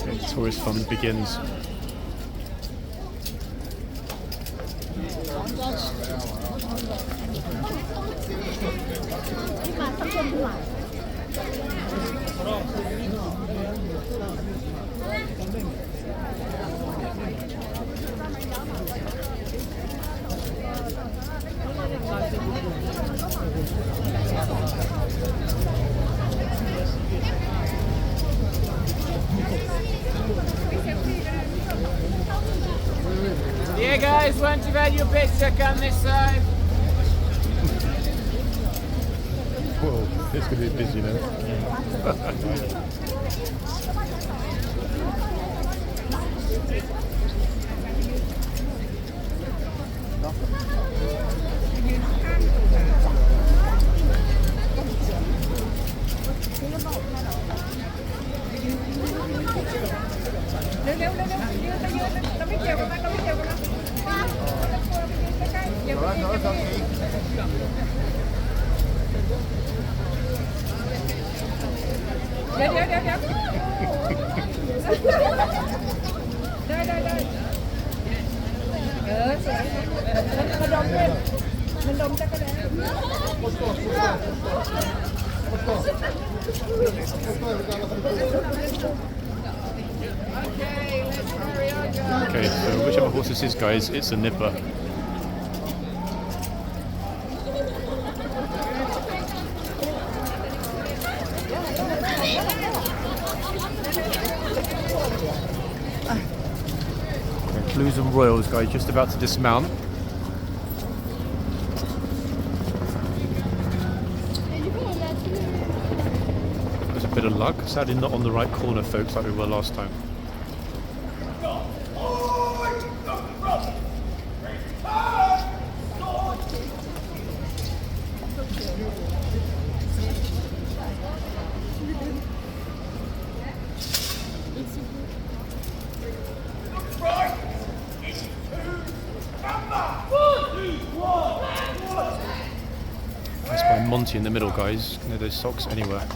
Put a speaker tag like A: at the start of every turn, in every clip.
A: Okay, tourist fun begins.
B: Yeah, guys, once you've had your picture, come this side.
A: Whoa, it's going to be busy now. Okay, so whichever horse this is, guys, it's a nipper. Okay, Blues and Royals, guys, just about to dismount. There's a bit of luck, sadly not on the right corner, folks, like we were last time. That's by Monty in the middle, guys. No, those socks anywhere.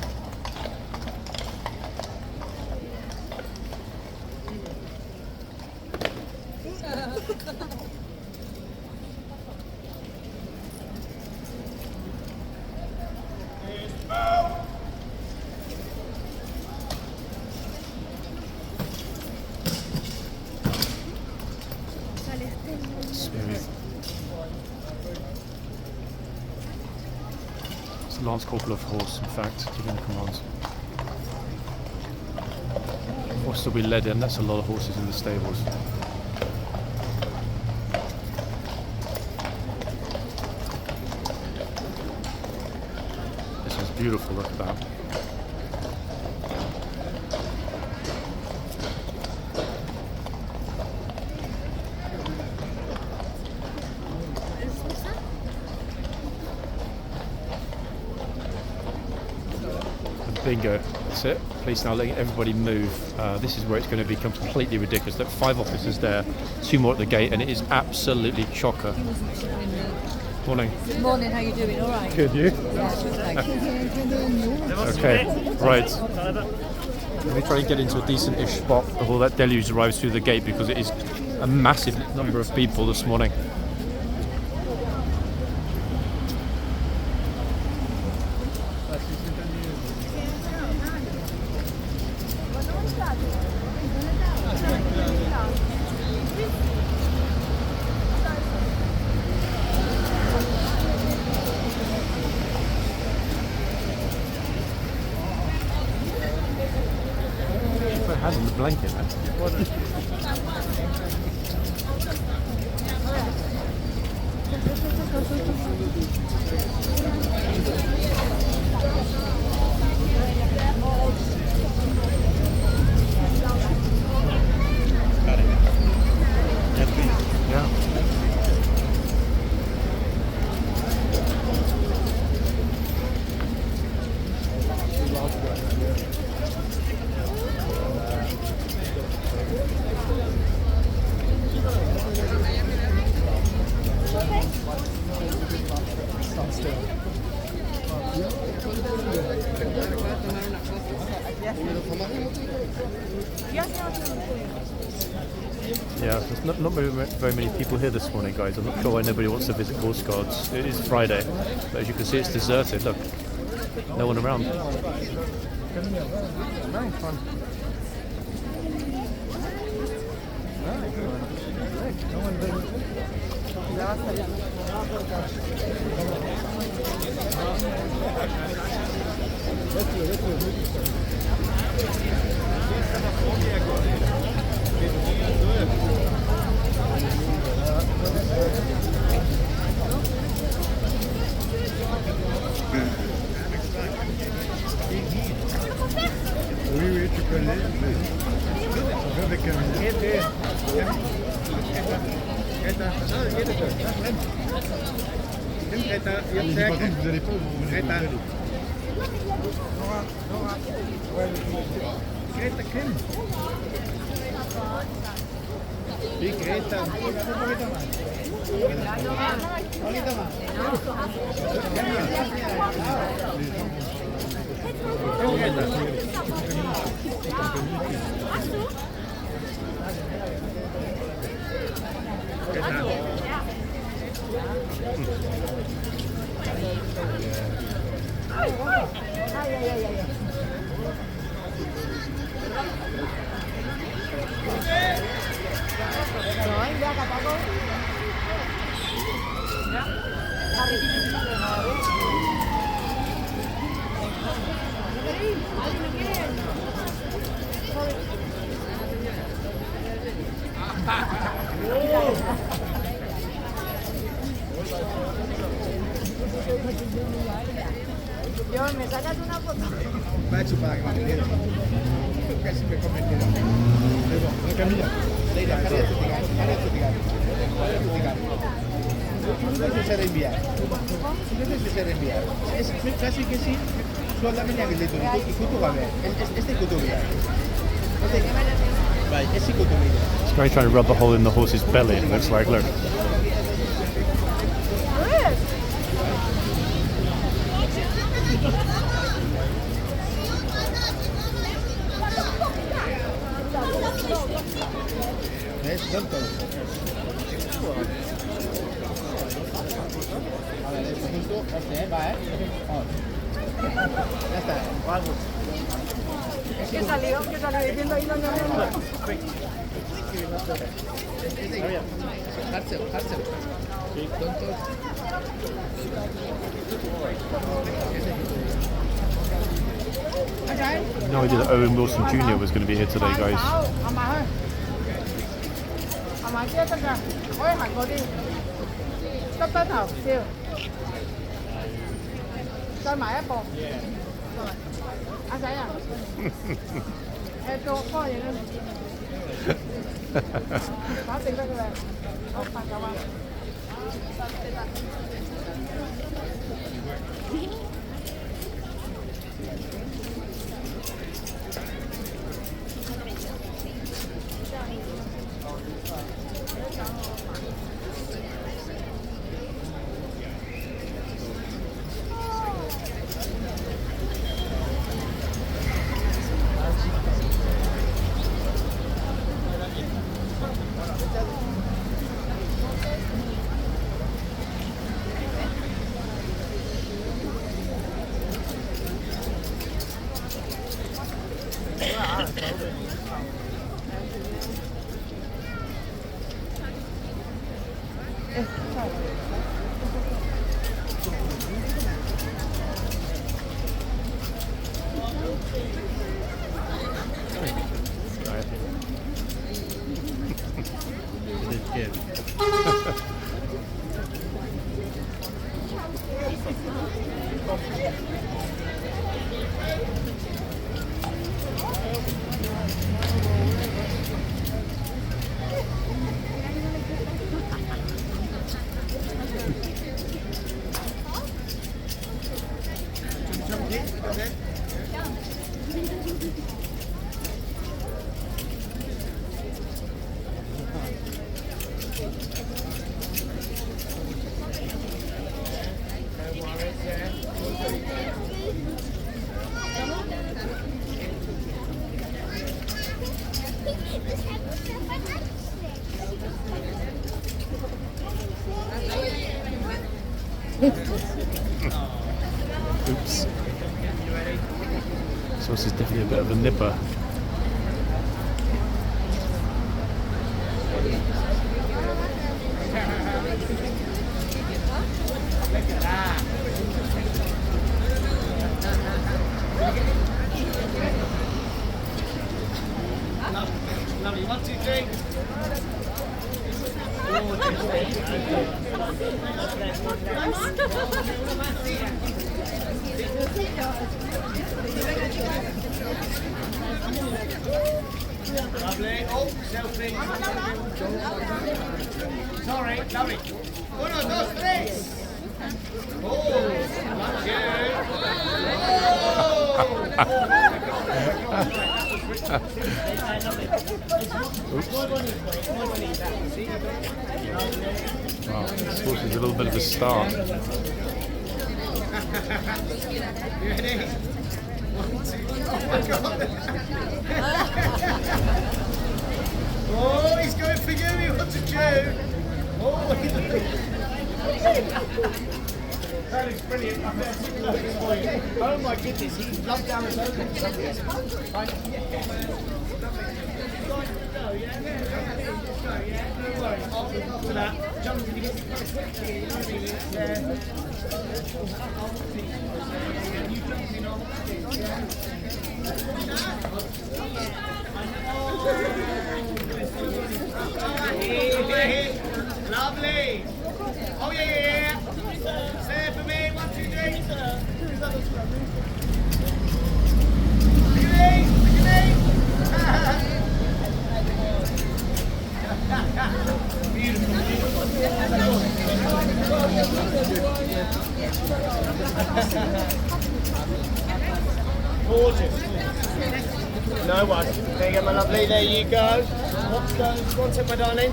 A: Smooth. It's the Lance Corporal of Horse, in fact, giving the commands. Horse will be led in, that's a lot of horses in the stables. This is beautiful, look at that. Bingo, that's it. Police now letting everybody move. This is where it's going to be completely ridiculous. Look, 5 officers there, 2 more at the gate, and it is absolutely chocker. Morning.
C: Good morning, how you doing? All right?
A: Good, you?
C: Yeah, good, thank you.
A: Okay, right. Let me try and get into a decent-ish spot before that deluge arrives through the gate, because it is a massive number of people this morning. Has on the blanket now. Yeah, there's not very many people here this morning, guys. I'm not sure why nobody wants to visit Horse Guards. It is Friday, but as you can see, it's deserted. Look, no one around.
D: Oui, tu peux aller. Avec par contre, vous n'allez pas vous venez vous aller.
C: ¿Me sacas una foto?
D: Va a chupar casi me convertirá. Pero Camila, Leila, cari a tutti non si sarà inviato. Non si sarà inviato. Casi che sì, solamente che le dico, il cuto va bene. Este cuto via. Vai, esse cuto via.
A: It's going trying to rub a hole in the horse's belly, it looks like. Look.
D: Tanto. Allora, adesso punto, va Ya está, vamos.
C: ¿Qué salió? Diciendo ahí no.
D: Hartzell. Tontos.
A: No idea that Owen Wilson Jr. was going to be here today, guys. Oops. This horse is definitely a bit of a nipper.
B: Lovely. 1, 2, 3. Lovely. Oh, selfie. Sorry, lovely. 1, 2, 3. Oh, that's
A: Wow, this horse is a little bit of a star.
B: You ready? 1, 2. Oh my God. Oh, he's going for you. He wants a chew. That is brilliant. I've never seen this for you. Oh my goodness, he's lumped down his own. After that, jump and he gets quite quickly. You know what I mean? You jump in on. Lovely. Oh yeah. Say it for me. 1, 2, 3. Look at me. Gorgeous. No one. There you go, my lovely. There you go. What's going? One sec, my darling.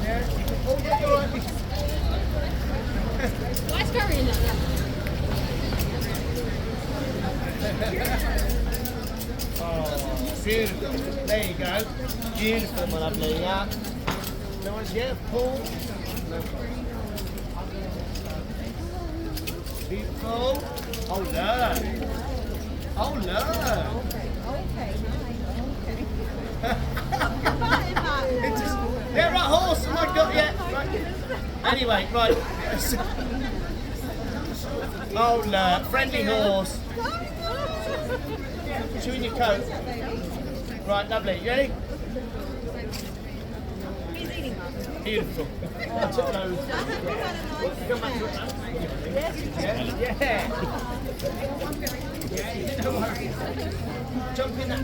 B: Yeah. Oh, yeah, you're right.
E: Why is Gary in that?
B: Oh, beautiful. There you go. Beautiful, my lovely. Yeah. No one's yet. Paul. No. Beautiful. Oh, look. Oh, look. It's just, yeah, right, horse. Oh my God, yeah. Right. Anyway, right. Oh, look. Friendly horse. Chewing your coat. Right, lovely. You ready? Beautiful. I took those. Come back to it now. Yeah. Don't worry. Jump in that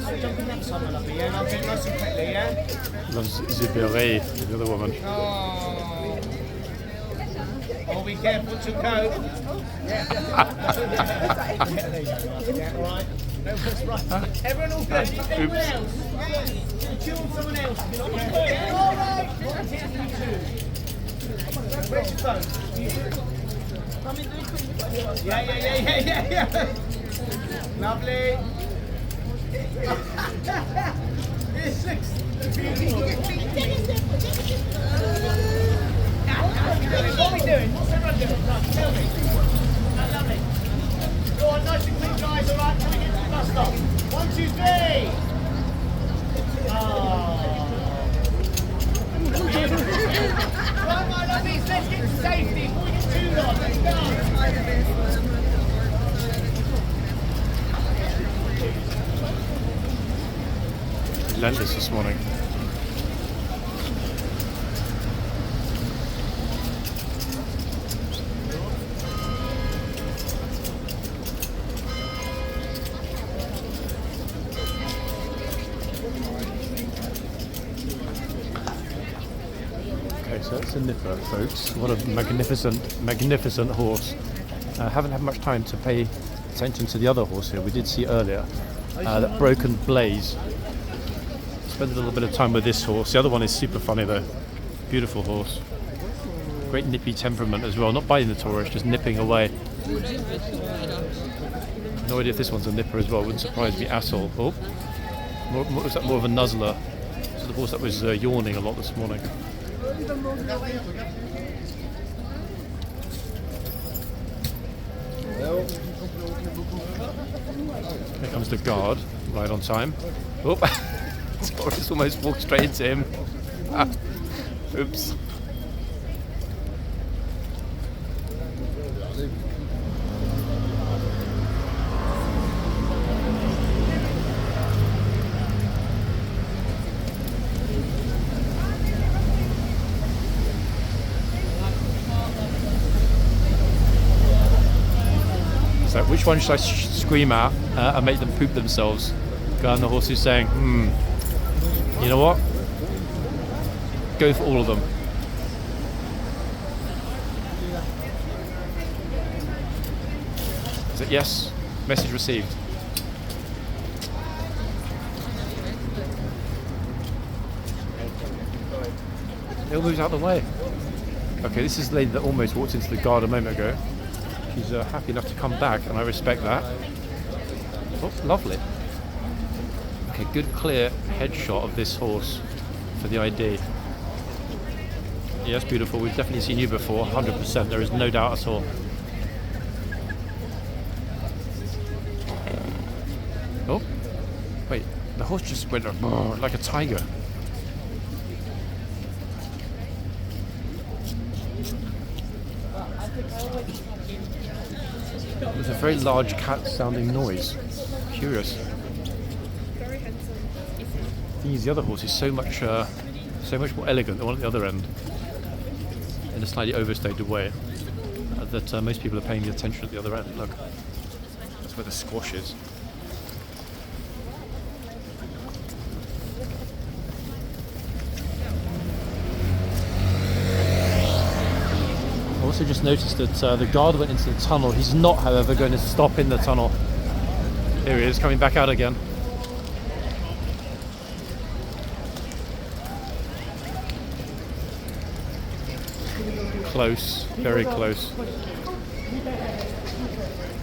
B: side, my lovely, yeah? And I'll do it nice and quickly, yeah?
A: Loves Zibere, the other woman.
B: Oh. Oh, be careful with your coat. Yeah. There you go. Yeah, all right. No, that's right. Everyone all good? Everyone else? Yeah. Chew on someone else. Yeah, all right. Where's your phone? Yeah. Lovely. This looks beautiful. What are we doing? What's everyone doing? Right, tell me. Lovely. Go on, nice and clean, guys. All right, can we get to the bus stop? 1, 2, 3. Right, my lovelies, let's get to safety before we get too long. Let's go.
A: Relentless this morning. Okay, so that's a nipper, folks. What a magnificent horse. Haven't had much time to pay attention to the other horse here. We did see earlier that Broken Blaze. Spend a little bit of time with this horse. The other one is super funny though. Beautiful horse. Great nippy temperament as well. Not biting the tourist, just nipping away. No idea if this one's a nipper as well. Wouldn't surprise me at all. Oh, was that more of a nuzzler? So the horse that was yawning a lot this morning. Here comes the guard, right on time. Oop! Taurus almost walked straight into him. Ah. Oops. So which one should I scream at and make them poop themselves? Guy on the horse is saying, you know what? Go for all of them. Is it yes? Message received. It all moves out of the way. Okay, this is the lady that almost walked into the guard a moment ago. She's happy enough to come back, and I respect that. Oh, lovely. Okay, good clear headshot of this horse for the ID. Yes, beautiful. We've definitely seen you before, 100%. There is no doubt at all. Oh, wait. The horse just went like a tiger. It was a very large cat-sounding noise. Curious. The thing is, the other horse is so much more elegant than one at the other end, in a slightly overstated way, that most people are paying the attention at the other end. Look, that's where the squash is. I also just noticed that the guard went into the tunnel. He's not, however, going to stop in the tunnel. Here he is, coming back out again. Close, very close.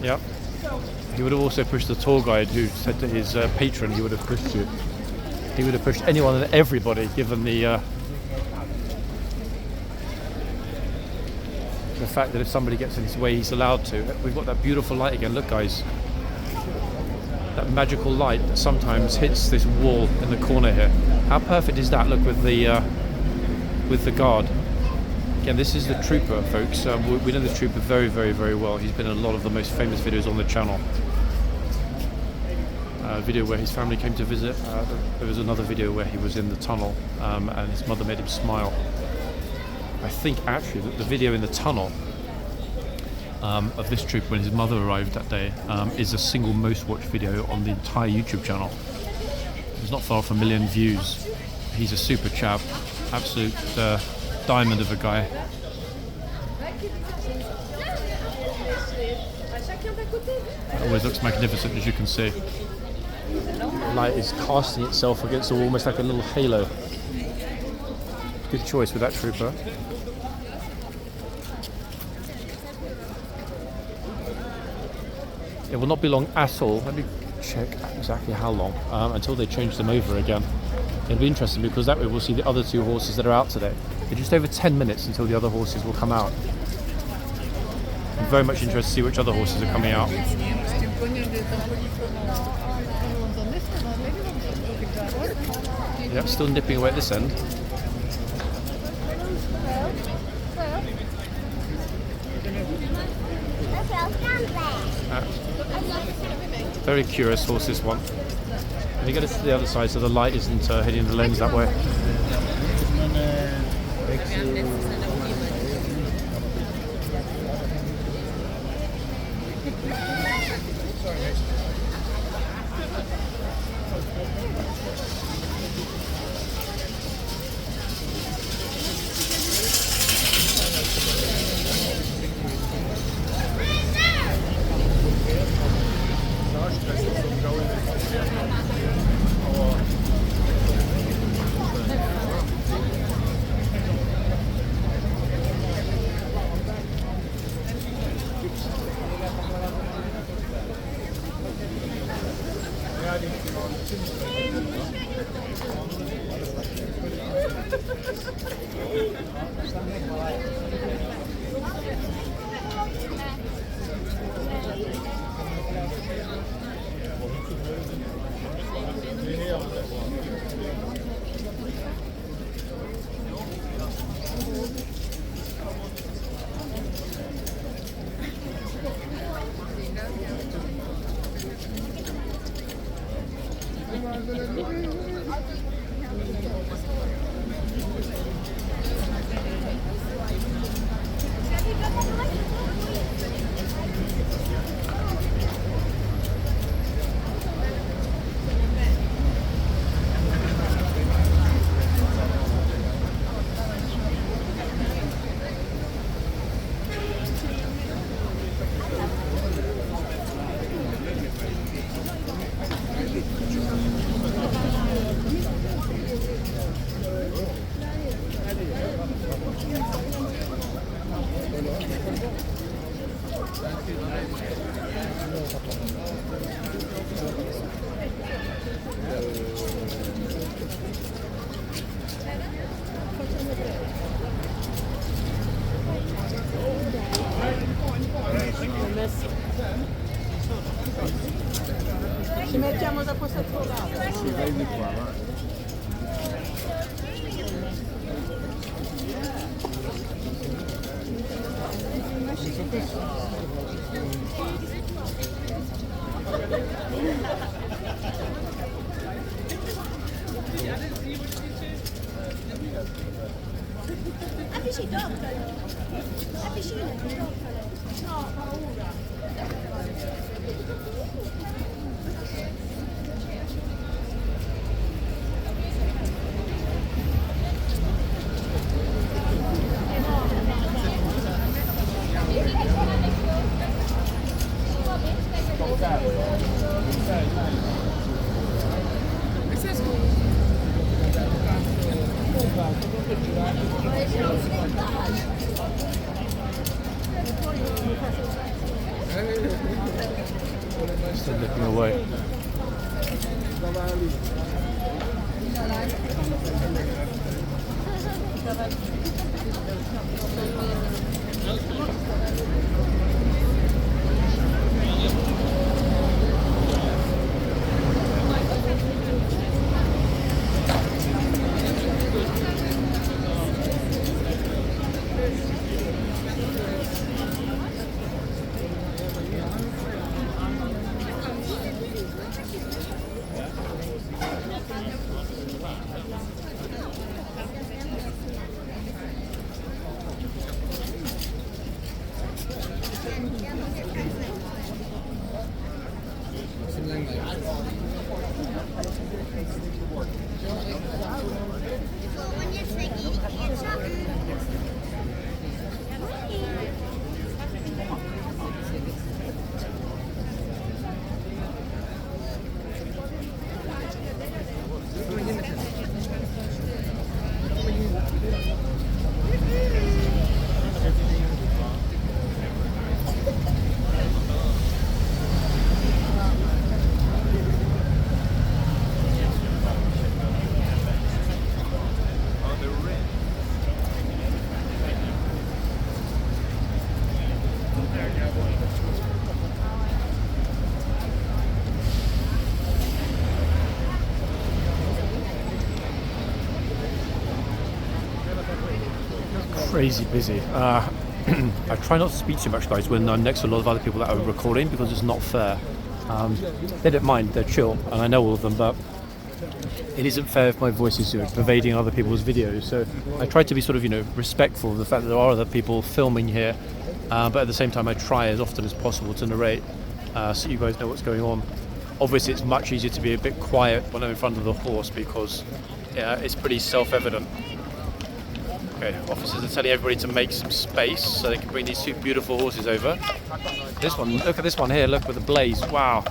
A: Yep. He would have also pushed the tour guide, who said to his patron he would have pushed you. He would have pushed anyone and everybody, given the fact that if somebody gets in his way, he's allowed to. We've got that beautiful light again. Look, guys. That magical light that sometimes hits this wall in the corner here. How perfect is that? Look, with the guard. Again, this is the trooper, folks. We know the trooper very, very, very well. He's been in a lot of the most famous videos on the channel. A video where his family came to visit. There was another video where he was in the tunnel and his mother made him smile. I think actually that the video in the tunnel of this trooper when his mother arrived that day is the single most watched video on the entire YouTube channel. It's not far from 1 million views. He's a super chap, absolute diamond of a guy. It always looks magnificent, as you can see. The light is casting itself against the wall, almost like a little halo. Good choice with that trooper. It will not be long at all. Let me check exactly how long until they change them over again. It'll be interesting because that way we'll see the other two horses that are out today. They're just over 10 minutes until the other horses will come out. I'm very much interested to see which other horses are coming out. Yep, still nipping away at this end. Very curious horse, this one. Let me get it to the other side so the light isn't hitting the lens that way. Still looking away. Crazy busy. I try not to speak too much, guys, when I'm next to a lot of other people that are recording, because it's not fair. They don't mind, they're chill, and I know all of them, but it isn't fair if my voice is pervading other people's videos. So I try to be sort of, respectful of the fact that there are other people filming here, but at the same time I try as often as possible to narrate so you guys know what's going on. Obviously it's much easier to be a bit quiet when I'm in front of the horse, because it's pretty self-evident. Okay, officers are telling everybody to make some space so they can bring these two beautiful horses over. This one, look at this one here, look, with the blaze. Wow,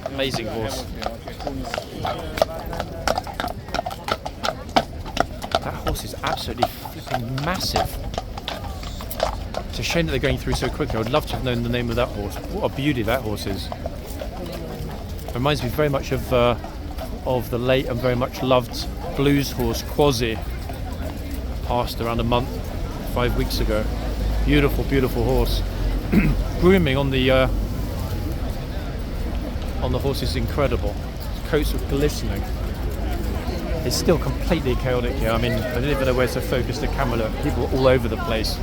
A: amazing horse. That horse is absolutely flipping massive. It's a shame that they're going through so quickly. I would love to have known the name of that horse. What a beauty that horse is. Reminds me very much of the late and very much loved blues horse Quasi. Passed around 5 weeks ago. Beautiful, beautiful horse. Grooming on the horse is incredible. His coats are glistening. It's still completely chaotic here. I mean, I don't even know where to focus the camera. People are all over the place.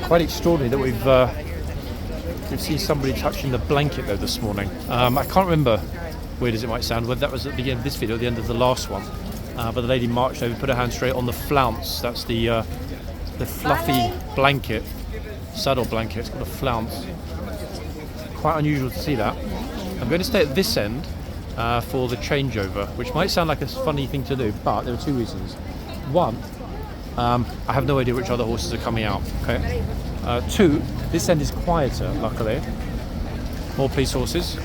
A: Quite extraordinary that we've seen somebody touching the blanket though this morning. I can't remember, weird as it might sound, whether that was at the beginning of this video or the end of the last one. But the lady marched over, put her hand straight on the flounce. That's the fluffy blanket, saddle blanket. It's called a flounce. Quite unusual to see that. I'm going to stay at this end for the changeover, which might sound like a funny thing to do, but there are two reasons. One, I have no idea which other horses are coming out. Okay. Two, this end is quieter, luckily. More police horses.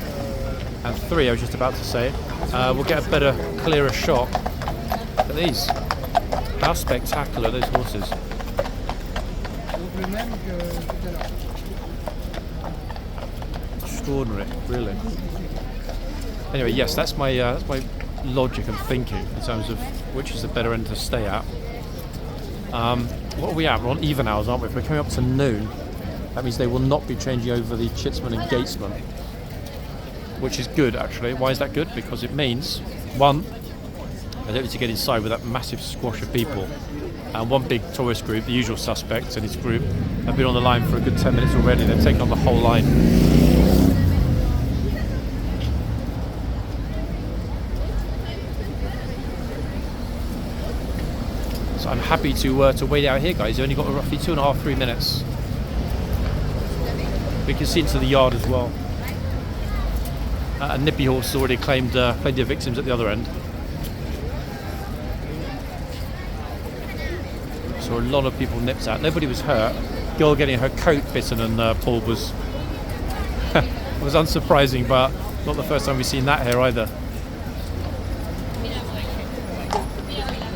A: And three, I was just about to say, we'll get a better, clearer shot. Look at these. How spectacular are those horses. Extraordinary, really. Anyway, yes, that's my logic and thinking in terms of which is the better end to stay at. What are we at? We're on even hours, aren't we? If we're coming up to noon, that means they will not be changing over the Chitsman and Gatesman, which is good, actually. Why is that good? Because it means, one, I don't need to get inside with that massive squash of people. And one big tourist group, the usual suspects and his group, have been on the line for a good 10 minutes already. They've taken on the whole line. So I'm happy to wait out here, guys. Only got roughly 2.5, 3 minutes. We can see into the yard as well. A Nippy horse has already claimed their victims at the other end. So a lot of people nipped out. Nobody was hurt. Girl getting her coat bitten and pulled was was unsurprising, but not the first time we've seen that here either.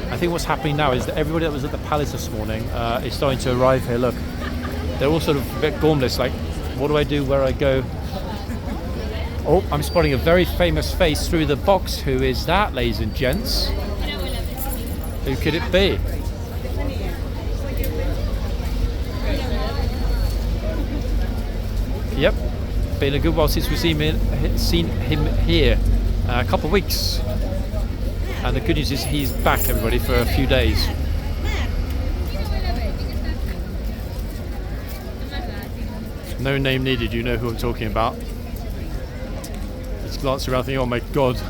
A: I think what's happening now is that everybody that was at the palace this morning is starting to arrive here. Look, they're all sort of a bit gormless, like, what do I do, where I go? Oh, I'm spotting a very famous face through the box. Who is that, ladies and gents? Who could it be? Yep, been a good while since we've seen him here, a couple of weeks. And the good news is he's back, everybody, for a few days. No name needed, you know who I'm talking about. Just glance around thinking, oh my god,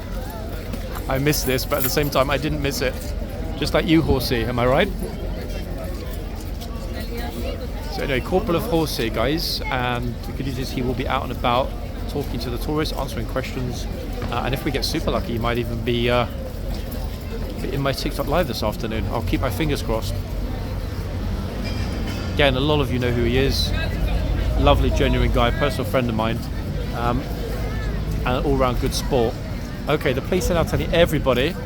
A: I missed this, but at the same time I didn't miss it. Just like you, Horsey, am I right? So anyway, Corporal of Horse here, guys, and the good news is he will be out and about talking to the tourists, answering questions, and if we get super lucky, he might even be in my TikTok live this afternoon. I'll keep my fingers crossed. Again, a lot of you know who he is. Lovely, genuine guy, personal friend of mine, and an all-round good sport. Okay, the police are now telling everybody,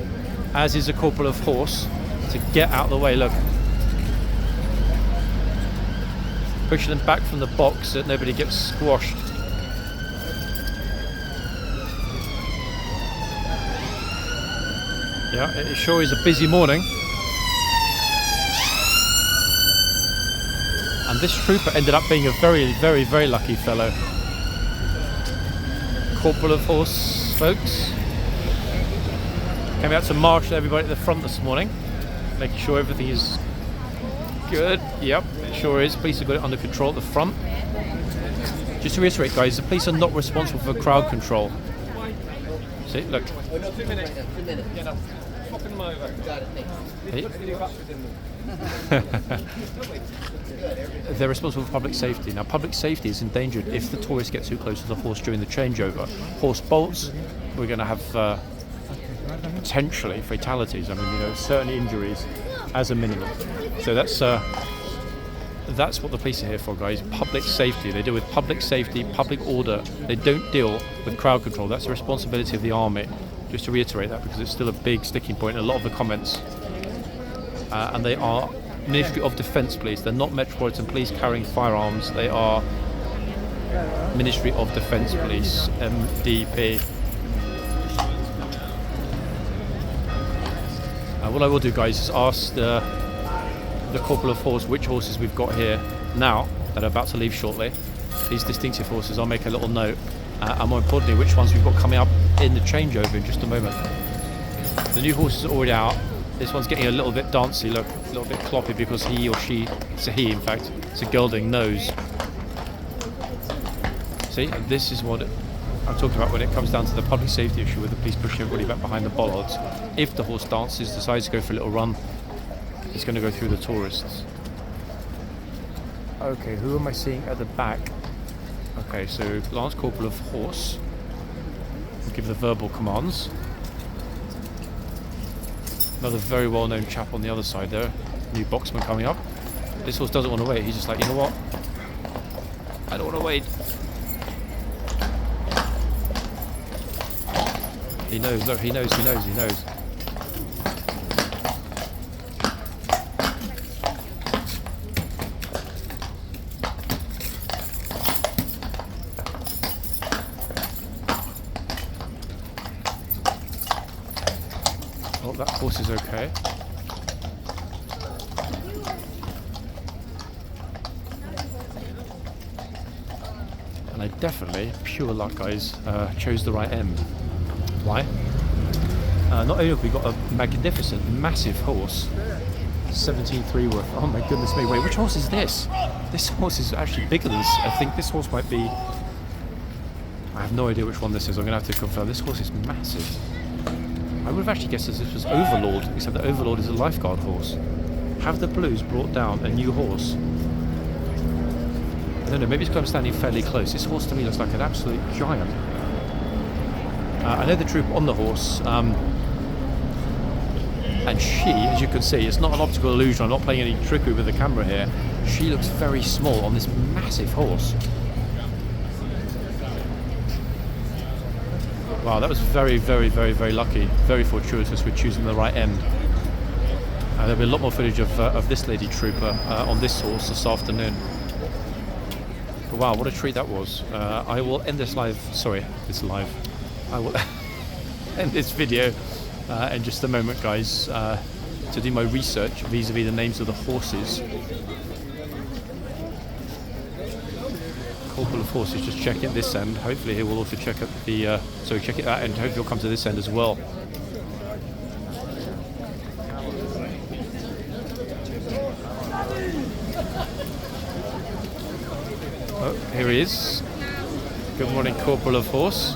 A: as is a Corporal of Horse, to get out of the way. Look, pushing them back from the box so that nobody gets squashed. Yeah, it sure is a busy morning. And this trooper ended up being a very, very, very lucky fellow. Corporal of Horse, folks. Came out to marshal everybody at the front this morning, making sure everything is good. Yep, it sure is. Police have got it under control at the front. Just to reiterate, guys, the police are not responsible for crowd control. See, look. They're responsible for public safety. Now, public safety is endangered if the tourists get too close to the horse during the changeover. Horse bolts, we're going to have potentially fatalities. I mean, you know, certainly injuries as a minimum. So that's what the police are here for, guys. Public safety. They deal with public safety, public order. They don't deal with crowd control. That's the responsibility of the army. Just to reiterate that, because it's still a big sticking point in a lot of the comments. And they are Ministry of Defence Police. They're not Metropolitan Police carrying firearms. They are Ministry of Defence Police, MDP. What I will do, guys, is ask the Corporal of Horse which horses we've got here now that are about to leave shortly. These distinctive horses, I'll make a little note. And more importantly, which ones we've got coming up in the changeover in just a moment. The new horse is already out. This one's getting a little bit dancey, look, a little bit cloppy because he or she, it's a he in fact, it's a gelding nose. See, and this is what I'm talking about when it comes down to the public safety issue with the police pushing everybody back behind the bollards. If the horse dances, decides to go for a little run, it's going to go through the tourists. Okay, who am I seeing at the back? Okay, so Lance Corporal of Horse will give the verbal commands. Another very well-known chap on the other side there, new boxman coming up. This horse doesn't want to wait. He's just like, you know what? I don't want to wait. He knows. Look, he knows. Oh, that horse is okay. And I definitely, pure luck, guys, chose the right end. Why? Not only have we got a magnificent, massive horse, 17.3 worth. Oh my goodness me! Wait, which horse is this? This horse is actually bigger than this. I think this horse might be. I have no idea which one this is. I'm going to have to confirm. This horse is massive. I would have actually guessed that this was Overlord, except that Overlord is a lifeguard horse. Have the Blues brought down a new horse? I don't know, maybe it's because I'm standing fairly close. This horse to me looks like an absolute giant. I know the troop on the horse, and she, as you can see, it's not an optical illusion, I'm not playing any trickery with the camera here. She looks very small on this massive horse. Wow, that was very, very, very, very lucky. Very fortuitous with choosing the right end. There'll be a lot more footage of this lady trooper on this horse this afternoon. But wow, what a treat that was. I will end this live, I will end this video in just a moment, guys, to do my research vis-a-vis the names of the horses. Corporal of horses just checking at this end. Hopefully he will also check at the check it that end. Hopefully he'll come to this end as well. Oh, here he is. Good morning, Corporal of Horse.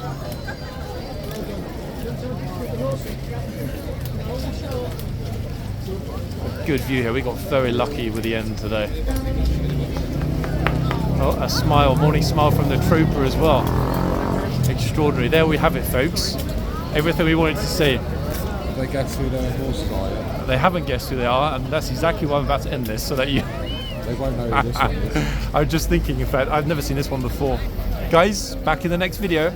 A: Good view here. We got very lucky with the end today. Oh, a smile, morning smile from the trooper as well. Extraordinary. There we have it, folks. Everything we wanted to see.
E: They guess who their horses are, yeah?
A: They haven't guessed who they are, and that's exactly why I'm about to end this, so that you...
E: They won't know who this one is.
A: I'm just thinking, in fact, I've never seen this one before. Guys, back in the next video.